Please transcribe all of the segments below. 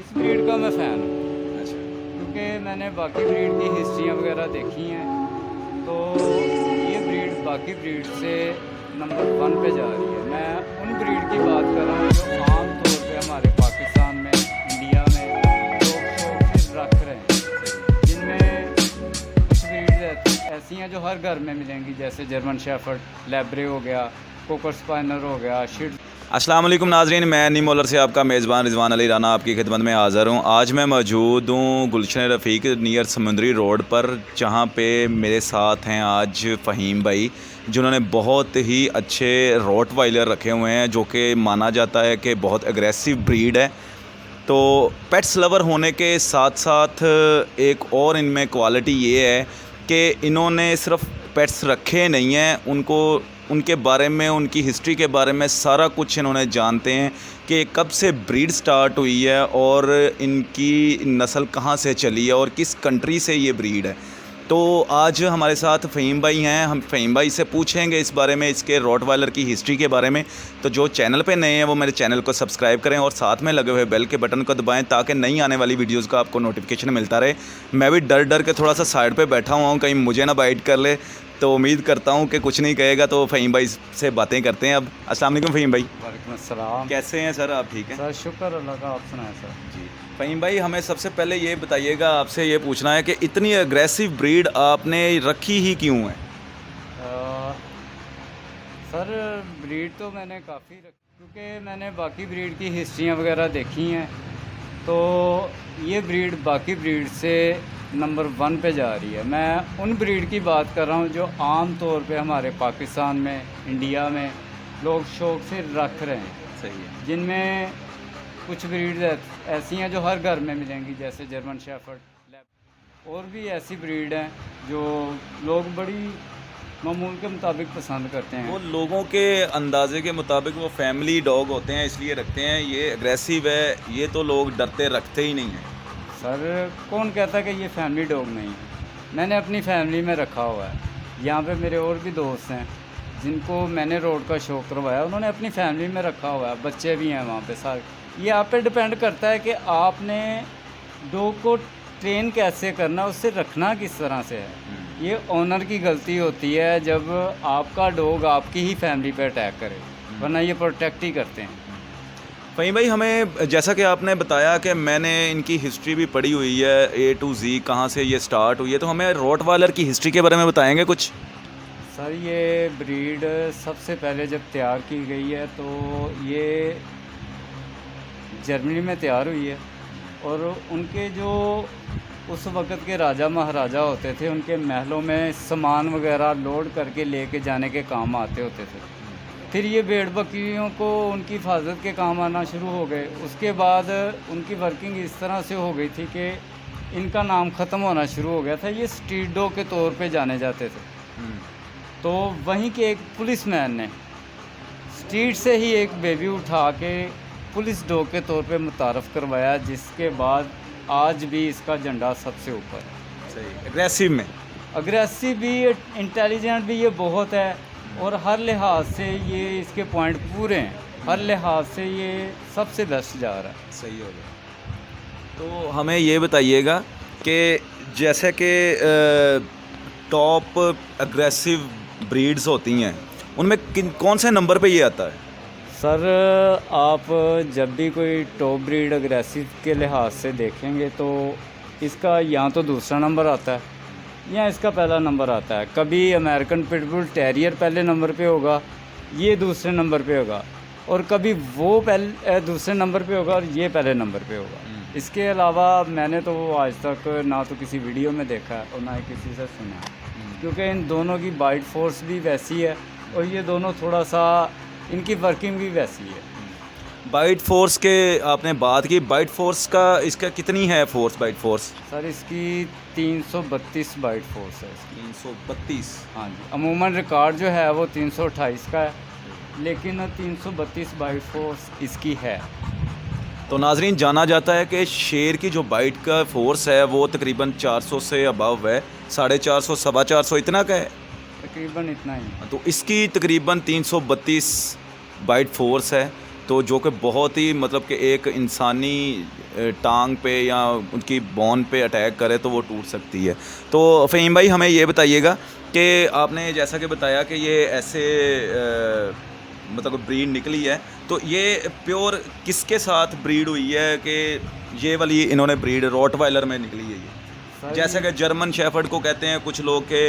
इस ब्रीड का मैं फ़ैन हूँ। अच्छा। क्योंकि मैंने बाकी ब्रीड की हिस्ट्रियाँ वगैरह देखी हैं, तो ये ब्रीड बाकी ब्रीड से नंबर 1 पे जा रही है। मैं उन ब्रीड की बात कर रहा हूँ जो आम तौर पे हमारे पाकिस्तान में, इंडिया में लोग शौक से रख रहे हैं, जिनमें कुछ ब्रीड्स ऐसी हैं जो हर घर में मिलेंगी, जैसे जर्मन शेफर्ड, लैब्रे हो गया, कोकर स्पानियल हो गया, शिट। अस्सलाम वालेकुम नाजरीन, मैं नीमोलर से आपका मेज़बान रिजवान अली राना आपकी खिदमत में हाज़िर हूँ। आज मैं मौजूद हूँ गुलशन रफ़ीक नियर समुंदरी रोड पर, जहाँ पे मेरे साथ हैं आज फ़हीम भाई, जिन्होंने बहुत ही अच्छे रोटवाइलर रखे हुए हैं, जो कि माना जाता है कि बहुत एग्रेसिव ब्रीड है। तो पेट्स लवर होने के साथ साथ एक और इनमें क्वालिटी ये है कि इन्होंने सिर्फ पेट्स रखे नहीं हैं, उनके बारे में, उनकी हिस्ट्री के बारे में सारा कुछ इन्होंने जानते हैं कि कब से ब्रीड स्टार्ट हुई है और इनकी नस्ल कहाँ से चली है और किस कंट्री से ये ब्रीड है। तो आज हमारे साथ फ़हीम भाई हैं, हम फ़हीम भाई से पूछेंगे इस बारे में, इसके रॉटवाइलर की हिस्ट्री के बारे में। तो जो चैनल पे नए हैं वो मेरे चैनल को सब्सक्राइब करें और साथ में लगे हुए बेल के बटन को दबाएं, ताकि नई आने वाली वीडियोस का आपको नोटिफिकेशन मिलता रहे। मैं भी डर डर के थोड़ा सा साइड पे बैठा हुआ हूँ, कहीं मुझे ना बाइट कर ले, तो उम्मीद करता हूँ कि कुछ नहीं कहेगा। तो फ़हीम भाई से बातें करते हैं अब। अस्सलाम वालेकुम फ़हीम भाई। वालेकुम अस्सलाम। कैसे हैं सर, आप ठीक हैं? सर शुक्र अल्लाह का, आप सुनाएं सर। जी फ़हीम भाई, हमें सबसे पहले ये बताइएगा, आपसे ये पूछना है कि इतनी एग्रेसिव ब्रीड आपने रखी ही क्यों है? सर ब्रीड तो मैंने काफ़ी क्योंकि मैंने बाकी ब्रीड की हिस्ट्रियाँ वगैरह देखी हैं, तो ये ब्रीड बाकी ब्रीड से नंबर 1 पे जा रही है। मैं उन ब्रीड की बात कर रहा हूँ जो आम तौर पे हमारे पाकिस्तान में, इंडिया में लोग शौक से रख रहे हैं, सही है। जिनमें कुछ ब्रीड्स ऐसी हैं जो हर घर में मिलेंगी, जैसे जर्मन शेफर्ड, लैब, और भी ऐसी ब्रीड हैं जो लोग बड़ी मामूल के मुताबिक पसंद करते हैं। वो लोगों के अंदाजे के मुताबिक वो फैमिली डॉग होते हैं, इसलिए रखते हैं। ये एग्रेसिव है, ये तो लोग डरते रखते ही नहीं हैं। सर कौन कहता है कि ये फैमिली डॉग नहीं है? मैंने अपनी फैमिली में रखा हुआ है। यहाँ पे मेरे और भी दोस्त हैं जिनको मैंने रोड का शौक करवाया, उन्होंने अपनी फैमिली में रखा हुआ है, बच्चे भी हैं वहाँ पे सारे। ये आप पे डिपेंड करता है कि आपने डॉग को ट्रेन कैसे करना, उससे रखना किस तरह से है। ये ओनर की गलती होती है जब आपका डॉग आपकी ही फैमिली पे अटैक करे, वरना ये प्रोटेक्ट ही करते हैं। फ़हीम भाई, हमें जैसा कि आपने बताया कि मैंने इनकी हिस्ट्री भी पढ़ी हुई है, A to Z कहाँ से ये स्टार्ट हुई है, तो हमें रॉटवाइलर की हिस्ट्री के बारे में बताएंगे कुछ? सर ये ब्रीड सबसे पहले जब तैयार की गई है तो ये जर्मनी में तैयार हुई है, और उनके जो उस वक़्त के राजा महाराजा होते थे, उनके महलों में सामान वगैरह लोड करके लेके जाने के काम आते होते थे। फिर ये भेड़ बकरियों को उनकी हिफाजत के काम आना शुरू हो गए। उसके बाद उनकी वर्किंग इस तरह से हो गई थी कि इनका नाम ख़त्म होना शुरू हो गया था। ये स्ट्रीट डॉग के तौर पे जाने जाते थे। तो वहीं के एक पुलिसमैन ने स्ट्रीट से ही एक बेबी उठा के पुलिस डॉग के तौर पे मुतारफ़ करवाया, जिसके बाद आज भी इसका झंडा सबसे ऊपर है। सही। एग्रेसिव में अग्रेसिव भी, इंटेलिजेंट भी ये बहुत है, और हर लिहाज से ये इसके पॉइंट पूरे हैं। हर लिहाज से ये सबसे बेस्ट जा रहा है। सही हो गया। तो हमें ये बताइएगा कि जैसे कि टॉप एग्रेसिव ब्रीड्स होती हैं, उनमें कौन से नंबर पे ये आता है? सर आप जब भी कोई टॉप ब्रीड अग्रेसिव के लिहाज से देखेंगे तो इसका या तो दूसरा नंबर आता है या इसका पहला नंबर आता है। कभी अमेरिकन पिटबुल टेरियर पहले नंबर पे होगा, ये दूसरे नंबर पे होगा, और कभी वो दूसरे नंबर पे होगा और ये पहले नंबर पे होगा। इसके अलावा मैंने तो आज तक ना तो किसी वीडियो में देखा है और ना ही किसी से सुना है, क्योंकि इन दोनों की बाइट फोर्स भी वैसी है और ये दोनों थोड़ा सा, इनकी वर्किंग भी वैसी है। बाइट फोर्स के आपने बात की, बाइट फोर्स का इसका कितनी है फोर्स, बाइट फोर्स? सर इसकी 332 बाइट फोर्स है इसकी। 332? हाँ जी, अमूमन रिकॉर्ड जो है वो 328 का है, लेकिन 332 बाइट फोर्स इसकी है। तो नाजरीन, जाना जाता है कि शेर की जो बाइट का फोर्स है वो तकरीबन 400 से अबव है, 450, 450 इतना का है, तकरीबन इतना ही। तो इसकी तकरीबन 332 बाइट फोर्स है। तो जो कि बहुत ही मतलब कि एक इंसानी टांग पे या उनकी बोन पे अटैक करे तो वो टूट सकती है। तो फ़हीम भाई हमें ये बताइएगा कि आपने जैसा कि बताया कि ये ऐसे मतलब ब्रीड निकली है, तो ये प्योर किसके साथ ब्रीड हुई है कि ये वाली इन्होंने ब्रीड रॉटवाइलर में निकली है ये? सर जैसे कि जर्मन शेफर्ड को कहते हैं कुछ लोग के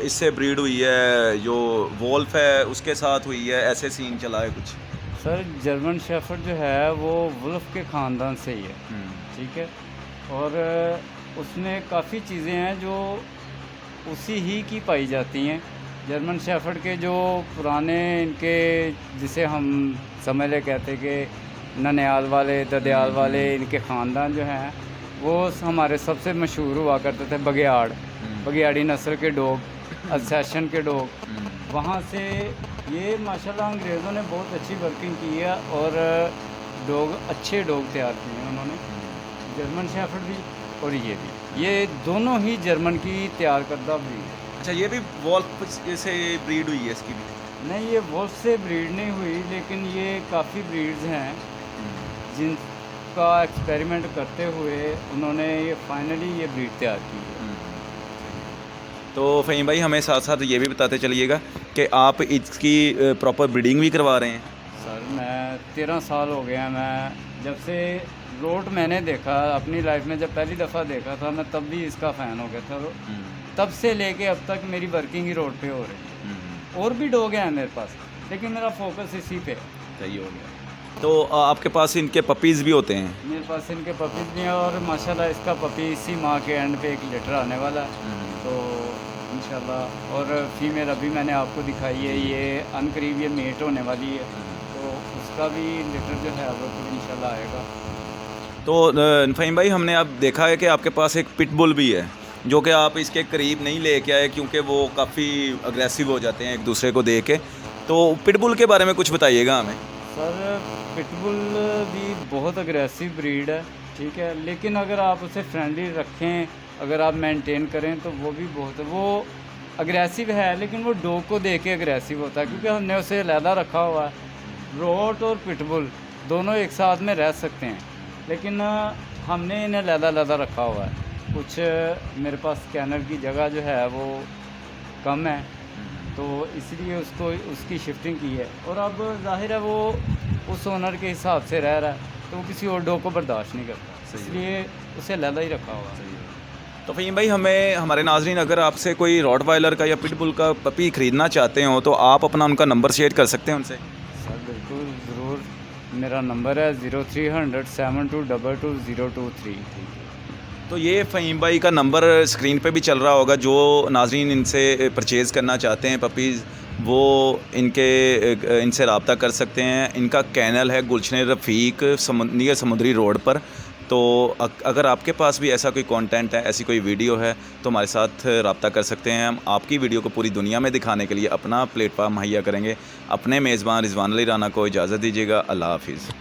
इससे ब्रीड हुई है, जो वोल्फ है उसके साथ हुई है, ऐसे सीन चला है कुछ? सर जर्मन शेफर्ड जो है वो वुल्फ के ख़ानदान से ही है, ठीक है। और उसमें काफ़ी चीज़ें हैं जो उसी ही की पाई जाती हैं। जर्मन शेफर्ड के जो पुराने इनके, जिसे हम समझ ले कहते कि ननियाल वाले, ददयाल वाले, इनके ख़ानदान जो हैं वो हमारे सबसे मशहूर हुआ करते थे बघियाड़, बघियाड़ी नस्ल के डॉग, अल्सेशन के डॉग। वहाँ से ये माशाल्लाह अंग्रेज़ों ने बहुत अच्छी वर्किंग की है और डॉग, अच्छे डॉग तैयार किए हैं उन्होंने, जर्मन शेफर्ड भी और ये भी। ये दोनों ही जर्मन की तैयार करदा ब्रीड है। अच्छा, ये भी वॉल्फ से ब्रीड हुई है इसकी भी? नहीं, ये वुल्फ से ब्रीड नहीं हुई, लेकिन ये काफ़ी ब्रीड्स हैं जिनका एक्सपेरिमेंट करते हुए उन्होंने ये फाइनली ये ब्रीड तैयार की है। तो फ़हीम भाई हमें साथ साथ ये भी बताते चलिएगा कि आप इसकी प्रॉपर ब्रीडिंग भी करवा रहे हैं? सर मैं 13 साल हो गया, मैं जब से रोड मैंने देखा अपनी लाइफ में, जब पहली दफ़ा देखा था मैं तब भी इसका फ़ैन हो गया था। तब से लेके अब तक मेरी वर्किंग ही रोड पे हो रही है। और भी डॉग हैं मेरे पास, लेकिन मेरा फोकस इसी पे है। सही हो गया। तो आपके पास इनके पपीज़ भी होते हैं? मेरे पास इनके पपीज़ भी हैं और माशाल्लाह इसका पपी इसी माह के एंड पे 1 लीटर आने वाला है, तो इंशाल्लाह। और फीमेल अभी मैंने आपको दिखाई है, ये अनकरीब ये मेट होने वाली है, तो उसका भी लीटर जो है वो इंशाल्लाह आएगा। तो फ़हीम भाई हमने अब देखा है कि आपके पास एक पिटबुल भी है, जो कि आप इसके करीब नहीं लेके आए क्योंकि वो काफ़ी अग्रेसिव हो जाते हैं एक दूसरे को देख के। तो पिटबुल के बारे में कुछ बताइएगा हमें। सर पिटबुल भी बहुत अग्रेसिव ब्रीड है, ठीक है, लेकिन अगर आप उसे फ्रेंडली रखें, अगर आप मेंटेन करें तो वो भी बहुत, वो अग्रेसिव है लेकिन वो डॉग को देख के अग्रेसिव होता है, क्योंकि हमने उसे अलहदा रखा हुआ है। रोट और पिटबुल दोनों एक साथ में रह सकते हैं, लेकिन हमने इन्हें अलहदा रखा हुआ है। कुछ मेरे पास स्कैनर की जगह जो है वो कम है, तो इसलिए उसको उसकी शिफ्टिंग की है। और अब जाहिर है वो उस ओनर के हिसाब से रह रहा है, तो वो किसी और डॉग को बर्दाश्त नहीं करता, इसलिए उसे अलहदा ही रखा हुआ है। तो फ़हीम भाई हमें, हमारे नाज़रीन अगर आपसे कोई रॉटवाइलर का या पिटबुल का पपी ख़रीदना चाहते हो तो आप अपना उनका नंबर शेयर कर सकते हैं उनसे? सर बिल्कुल ज़रूर, मेरा नंबर है 0300 7222 023। तो ये फ़हीम भाई का नंबर स्क्रीन पे भी चल रहा होगा, जो नाज़रीन इनसे परचेज़ करना चाहते हैं पपीज़, वो इनसे रब्ता कर सकते हैं। इनका कैनल है गुलशन रफ़ीक नियर समुद्री रोड पर। तो अगर आपके पास भी ऐसा कोई कंटेंट है, ऐसी कोई वीडियो है, तो हमारे साथ रब्ता कर सकते हैं। हम आपकी वीडियो को पूरी दुनिया में दिखाने के लिए अपना प्लेटफार्म मुहैया करेंगे। अपने मेज़बान रिजवान अली राना को इजाज़त दीजिएगा। अल्लाह हाफ़िज़।